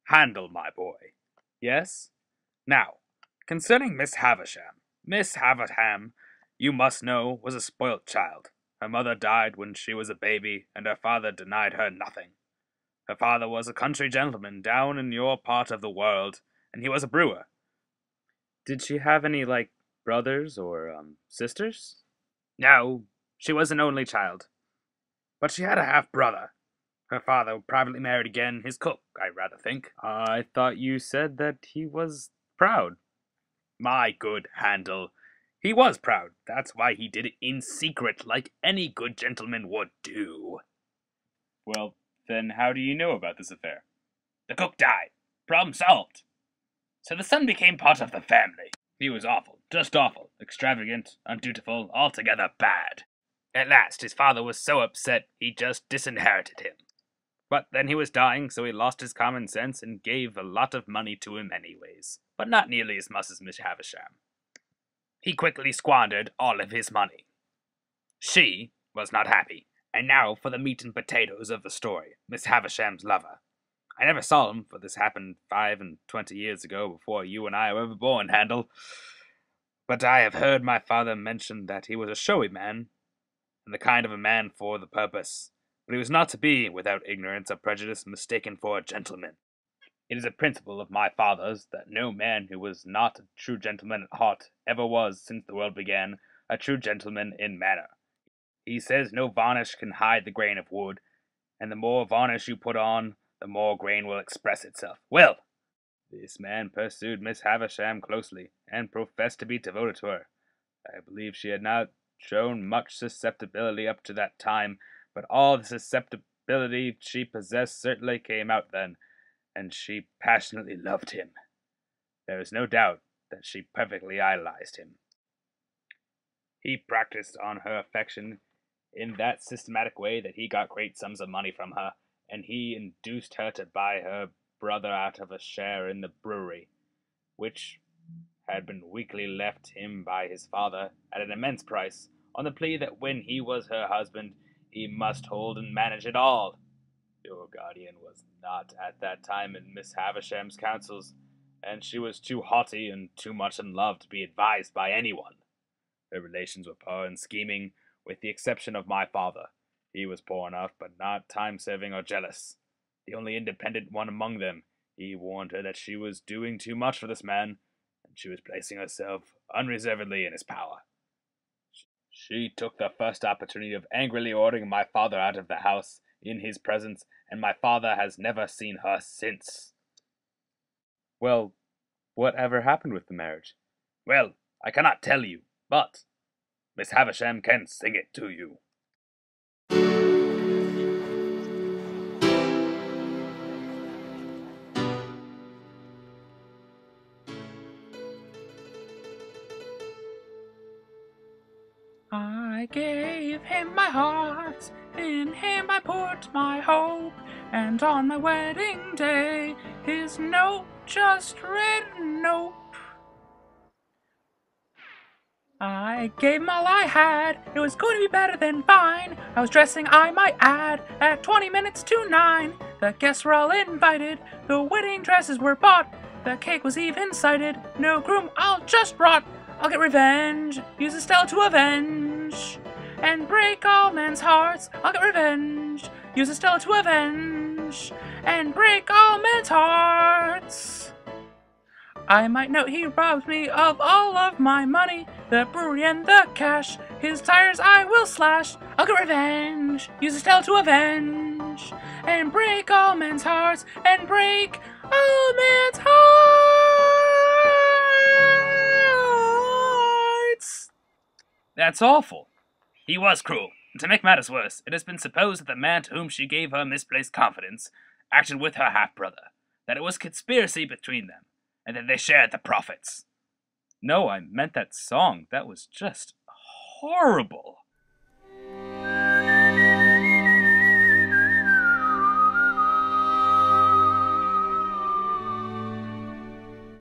Handel, my boy. Yes? Now, concerning Miss Havisham. Miss Havisham, you must know, was a spoilt child. Her mother died when she was a baby, and her father denied her nothing. Her father was a country gentleman down in your part of the world, and he was a brewer. Did she have any, brothers or, sisters? No, she was an only child. But she had a half-brother. Her father privately married again, his cook, I rather think. I thought you said that he was proud. My good Handel, he was proud. That's why he did it in secret, like any good gentleman would do. Well, then how do you know about this affair? The cook died. Problem solved. So the son became part of the family. He was awful, just awful, extravagant, undutiful, altogether bad. At last, his father was so upset he just disinherited him. But then he was dying, so he lost his common sense and gave a lot of money to him anyways, but not nearly as much as Miss Havisham. He quickly squandered all of his money. She was not happy, and now for the meat and potatoes of the story, Miss Havisham's lover. I never saw him, for this happened 25 years ago before you and I were ever born, Handel. But I have heard my father mention that he was a showy man, and the kind of a man for the purpose. But he was not to be, without ignorance or prejudice, mistaken for a gentleman. It is a principle of my father's that no man who was not a true gentleman at heart ever was, since the world began, a true gentleman in manner. He says no varnish can hide the grain of wood, and the more varnish you put on, the more grain will express itself. Well, this man pursued Miss Havisham closely, and professed to be devoted to her. I believe she had not shown much susceptibility up to that time, but all the susceptibility she possessed certainly came out then, and she passionately loved him. There is no doubt that she perfectly idolized him. He practiced on her affection in that systematic way that he got great sums of money from her, and he induced her to buy her brother out of a share in the brewery, which had been weakly left him by his father at an immense price, on the plea that when he was her husband, he must hold and manage it all. Your guardian was not at that time in Miss Havisham's counsels, and she was too haughty and too much in love to be advised by anyone. Her relations were poor and scheming, with the exception of my father. He was poor enough, but not time-serving or jealous. The only independent one among them. He warned her that she was doing too much for this man, and she was placing herself unreservedly in his power. She took the first opportunity of angrily ordering my father out of the house in his presence, and my father has never seen her since. Well, whatever happened with the marriage? Well, I cannot tell you, but Miss Havisham can sing it to you. I gave him my heart, in him I put my hope, and on my wedding day, his note just read nope. I gave him all I had, it was going to be better than fine. I was dressing, I might add, at 20 minutes to 9. The guests were all invited, the wedding dresses were bought, the cake was even sighted, no groom, I'll just rot. I'll get revenge, use Estella to avenge, and break all men's hearts. I'll get revenge, use Estella to avenge, and break all men's hearts. I might note he robbed me of all of my money, the brewery and the cash. His tires I will slash. I'll get revenge, use Estelle to avenge, and break all men's hearts, and break all men's hearts. That's awful. He was cruel. And to make matters worse, it has been supposed that the man to whom she gave her misplaced confidence acted with her half-brother, that it was conspiracy between them, and that they shared the profits. No, I meant that song. That was just horrible.